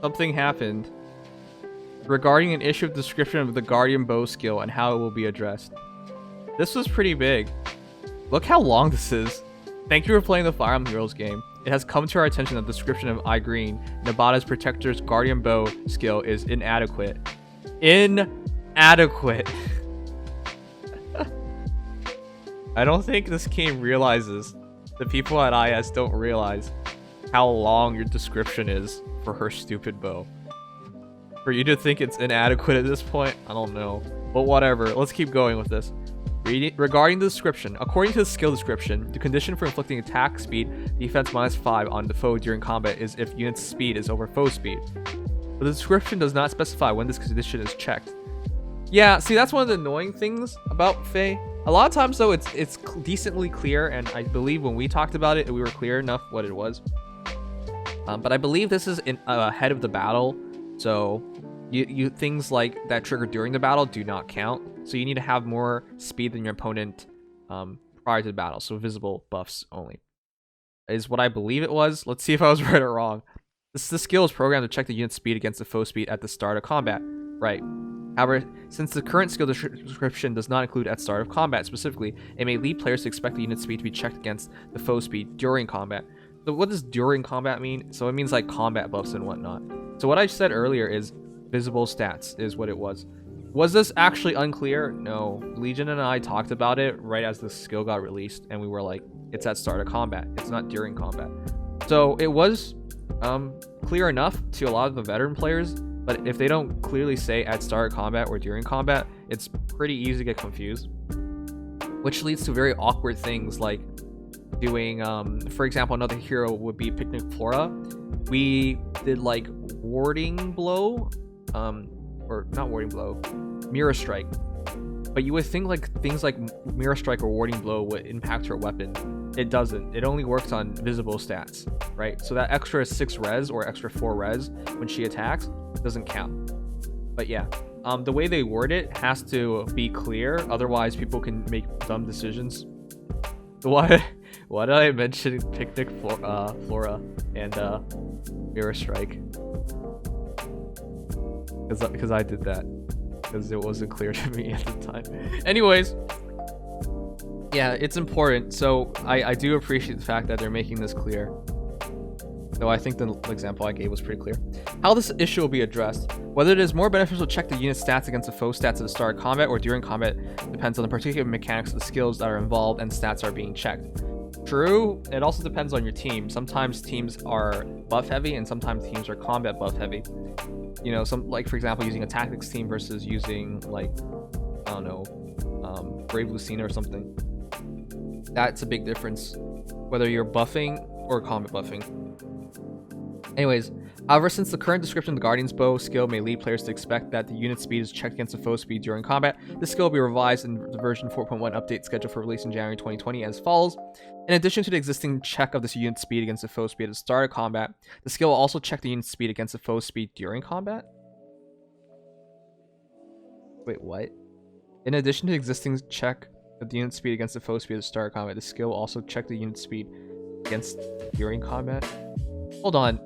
something happened regarding an issue of description of the Guardian Bow skill and how it will be addressed. This was pretty big. Look how long this is. Thank you for playing the Fire Emblem Heroes game. It has come to our attention that the description of Igrene, Nabata's Protector's Guardian Bow skill is inadequate. Inadequate. I don't think this game realizes, the people at IS don't realize how long your description is for her stupid bow. For you to think it's inadequate at this point, I don't know. But whatever, let's keep going with this. Regarding the description, according to the skill description, the condition for inflicting attack speed, defense -5 on the foe during combat is if unit's speed is over foe speed. But the description does not specify when this condition is checked. Yeah, see, that's one of the annoying things about FEH. A lot of times, though, it's decently clear, and I believe when we talked about it, we were clear enough what it was. But I believe this is ahead of the battle, so you things like that trigger during the battle do not count. So you need to have more speed than your opponent prior to the battle. So visible buffs only is what I believe it was. Let's see if I was right or wrong. The skill is programmed to check the unit's speed against the foe speed at the start of combat. Right. However, since the current skill description does not include at start of combat specifically, it may lead players to expect the unit's speed to be checked against the foe speed during combat. So what does during combat mean? So it means like combat buffs and whatnot. So what I said earlier is visible stats is what it was. Was this actually unclear? No. Legion and I talked about it right as the skill got released, and we were like, it's at start of combat. It's not during combat. So it was clear enough to a lot of the veteran players, but if they don't clearly say at start of combat or during combat, it's pretty easy to get confused. Which leads to very awkward things like doing, for example, another hero would be Picnic Flora. We did like warding blow, or not warding blow, mirror strike. But you would think like things like mirror strike or warding blow would impact her weapon. It doesn't. It only works on visible stats, right? So that extra 6 res or extra 4 res when she attacks doesn't count. But yeah, the way they word it has to be clear, otherwise people can make dumb decisions. Why did I mention Picnic Flora and mirror strike? Because I did that. Because it wasn't clear to me at the time. Anyways, yeah, it's important. So I do appreciate the fact that they're making this clear. Though I think the example I gave was pretty clear. How this issue will be addressed. Whether it is more beneficial to check the unit stats against the foe stats at the start of combat or during combat depends on the particular mechanics of the skills that are involved and stats are being checked. True, it also depends on your team. Sometimes teams are buff heavy and sometimes teams are combat buff heavy. You know, some, like for example, using a tactics team versus using like, I don't know, Brave Lucina or something. That's a big difference, whether you're buffing or combat buffing. Anyways, however, since the current description of the Guardian's Bow skill may lead players to expect that the unit speed is checked against the foe speed during combat, this skill will be revised in the version 4.1 update scheduled for release in January 2020 as follows. In addition to the existing check of this unit speed against the foe speed at the start of combat, the skill will also check the unit speed against the foe speed during combat? Wait, what? In addition to the existing check of the unit speed against the foe speed at the start of combat, the skill will also check the unit speed against during combat? Hold on.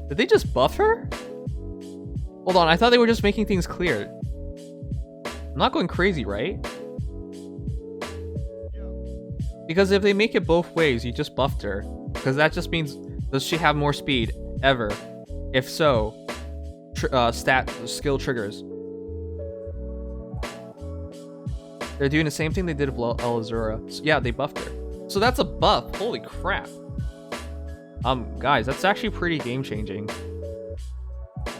Did they just buff her? Hold on, I thought they were just making things clear. I'm not going crazy, right? Because if they make it both ways, you just buffed her. Because that just means, does she have more speed ever? If so, skill triggers. They're doing the same thing they did with Azur. So yeah, they buffed her. So that's a buff. Holy crap. Guys, that's actually pretty game-changing.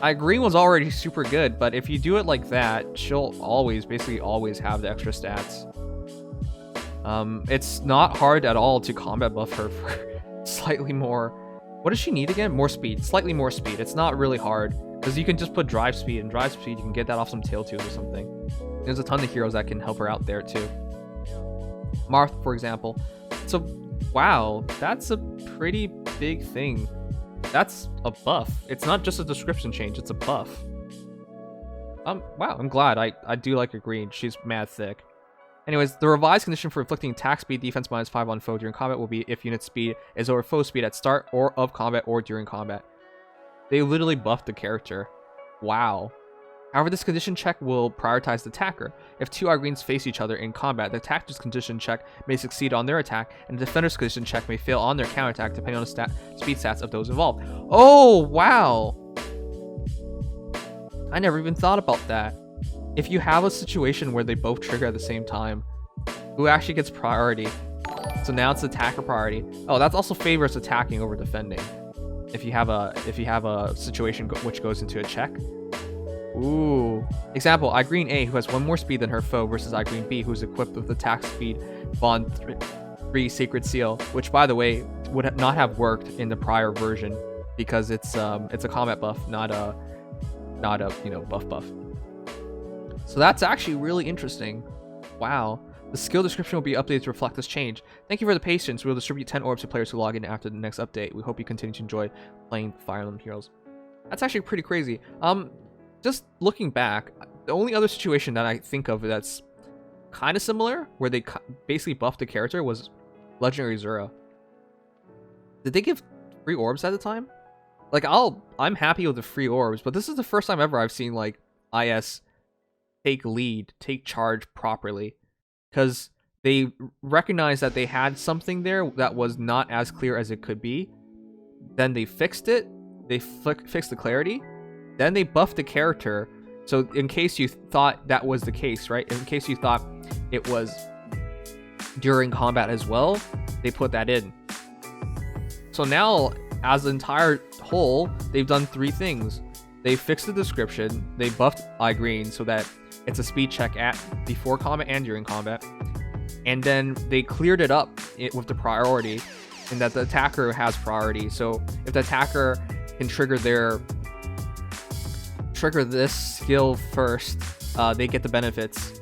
Igrene was already super good, but if you do it like that, she'll basically always have the extra stats. It's not hard at all to combat buff her for slightly more. What does she need again? More speed. Slightly more speed. It's not really hard, because you can just put drive speed, and drive speed, you can get that off some tail tubes or something. There's a ton of heroes that can help her out there, too. Marth, for example. So, wow, that's a pretty big thing. That's a buff. It's not just a description change, it's a buff. Wow, I'm glad. I do like Igrene. She's mad thick. Anyways, the revised condition for inflicting attack speed defense -5 on foe during combat will be if unit speed is over foe speed at start or of combat or during combat. They literally buffed the character. Wow. However, this condition check will prioritize the attacker. If two Igrenes face each other in combat, the attacker's condition check may succeed on their attack, and the defender's condition check may fail on their counterattack, depending on the speed stats of those involved. Oh, wow! I never even thought about that. If you have a situation where they both trigger at the same time, who actually gets priority? So now it's attacker priority. Oh, that also favors attacking over defending. If you have a situation which goes into a check. Ooh. Example, Igrene A, who has 1 more speed than her foe, versus Igrene B, who's equipped with attack speed bond 3 Sacred Seal, which, by the way, would not have worked in the prior version because it's a combat buff, not a buff. So that's actually really interesting. Wow. The skill description will be updated to reflect this change. Thank you for the patience. We will distribute 10 orbs to players who log in after the next update. We hope you continue to enjoy playing Fire Emblem Heroes. That's actually pretty crazy. Just looking back, the only other situation that I think of that's kind of similar, where they basically buffed the character, was Legendary Azura. Did they give free orbs at the time? Like, I'm happy with the free orbs, but this is the first time ever I've seen, like, IS take lead, take charge properly. Because they recognized that they had something there that was not as clear as it could be. Then they fixed it. They fixed the clarity. Then they buffed the character. So in case you thought that was the case, right? In case you thought it was during combat as well, they put that in. So now, as an entire whole, they've done 3 things. They fixed the description. They buffed Igrene so that it's a speed check before combat and during combat. And then they cleared it up with the priority, and that the attacker has priority. So if the attacker can trigger this skill first, they get the benefits.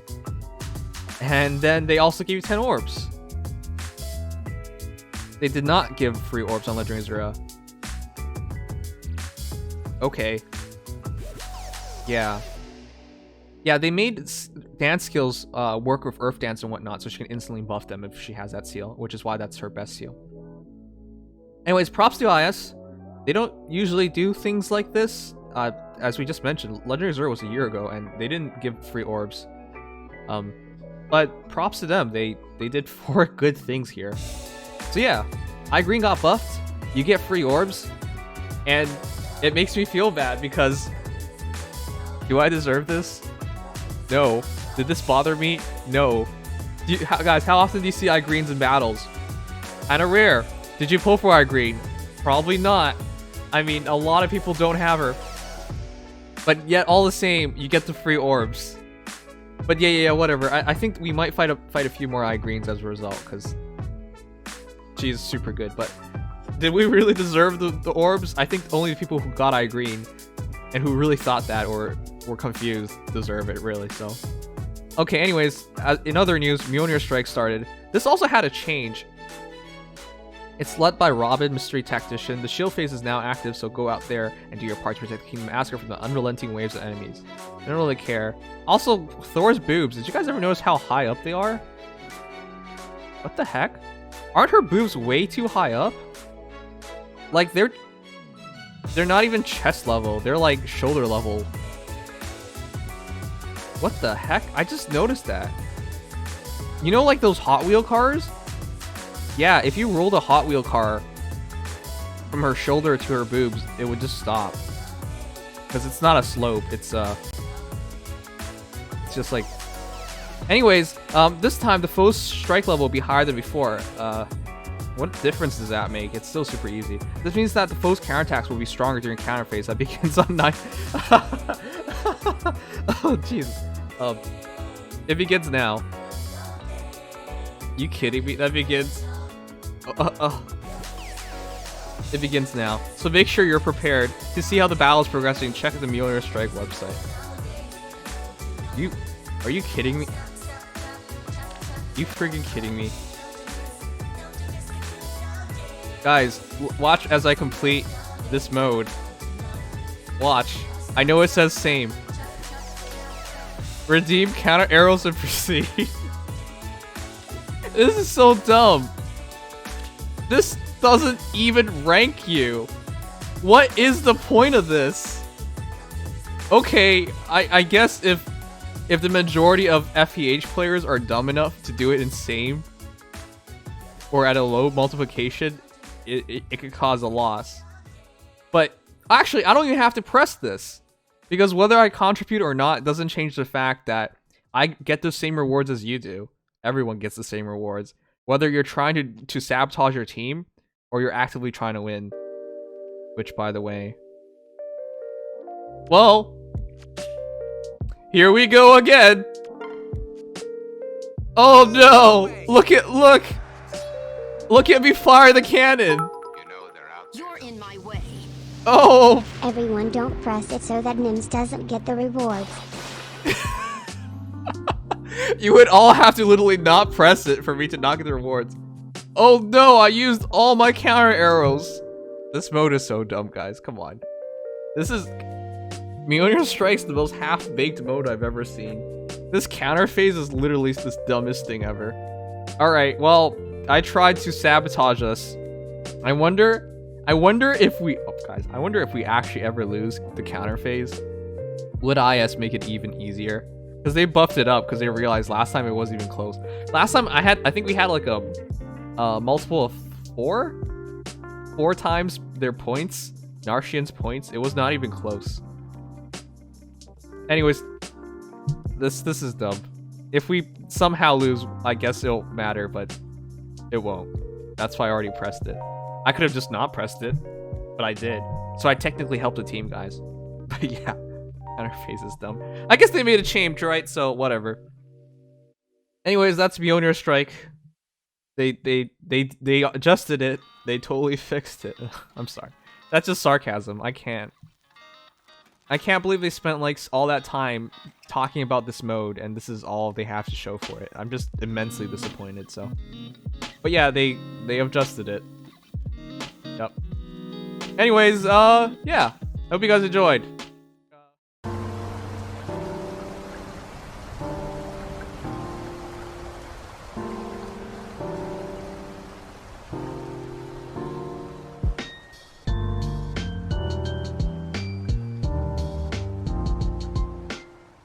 And then they also give you 10 orbs. They did not give free orbs on Legendary Azura. Okay. Yeah. Yeah, they made dance skills work with Earth Dance and whatnot, so she can instantly buff them if she has that seal, which is why that's her best seal. Anyways, props to IS. They don't usually do things like this. As we just mentioned, Legendary Azura was a year ago, and they didn't give free orbs. But props to them. They did 4 good things here. So yeah, Igrene got buffed. You get free orbs, and it makes me feel bad because do I deserve this? No. Did this bother me? No. Guys, how often do you see Igrenes in battles? Kinda rare. Did you pull for Igrene? Probably not. I mean, a lot of people don't have her. But yet, all the same, you get the free orbs. But yeah, whatever. I think we might fight a few more Igrenes as a result, because she's super good. But did we really deserve the orbs? I think only the people who got Igrene and who really thought that or were confused deserve it, really. So okay, anyways, in other news, Mjolnir Strike started. This also had a change. It's led by Robin, Mystery Tactician. The shield phase is now active, so go out there and do your part to protect the kingdom. Ask her from the unrelenting waves of enemies. I don't really care. Also, Thor's boobs. Did you guys ever notice how high up they are? What the heck? Aren't her boobs way too high up? Like, they're not even chest level. They're like shoulder level. What the heck? I just noticed that. You know, like those Hot Wheel cars? Yeah, if you rolled a Hot Wheel car from her shoulder to her boobs, it would just stop. Because it's not a slope. It's just like... Anyways, this time the foe's strike level will be higher than before. What difference does that make? It's still super easy. This means that the foe's counterattacks will be stronger during counter phase that begins on 9. Oh, Jesus. It begins now. You kidding me? That begins... It begins now. So make sure you're prepared. To see how the battle is progressing, check the Mjolnir Strike website. Are you kidding me? You freaking kidding me? Guys, watch as I complete this mode. Watch. I know it says same. Redeem counter arrows and proceed. This is so dumb. This doesn't even rank you. What is the point of this? Okay, I guess if the majority of FEH players are dumb enough to do it in same or at a low multiplication, it could cause a loss. But actually, I don't even have to press this, because whether I contribute or not doesn't change the fact that I get the same rewards as you do. Everyone gets the same rewards, whether you're trying to sabotage your team or you're actively trying to win. Which, by the way, well, here we go again. Oh no! Look at me fire the cannon. You're in my way. Oh! Everyone don't press it so that Nims doesn't get the rewards. You would all have to literally not press it for me to not get the rewards. Oh no, I used all my counter arrows. This mode is so dumb, guys. Come on. This is... Mjolnir Strike's the most half-baked mode I've ever seen. This counter phase is literally the dumbest thing ever. Alright, well, I tried to sabotage us. I wonder if we... Oh, guys, I wonder if we actually ever lose the counter phase. Would IS make it even easier? Because they buffed it up because they realized last time it wasn't even close. Last time I think we had like a multiple of four times their points, Narshian's points. It was not even close. Anyways, this is dumb. If we somehow lose, I guess it'll matter, but it won't. That's why I already pressed it. I could have just not pressed it, but I did. So I technically helped the team, guys. But yeah, counter phase is dumb. I guess they made a change, right? So whatever. Anyways, that's Mjolnir Strike. They adjusted it. They totally fixed it. I'm sorry. That's just sarcasm. I can't believe they spent like all that time talking about this mode and this is all they have to show for it. I'm just immensely disappointed, so. But yeah, they adjusted it. Yep. Anyways, yeah. Hope you guys enjoyed.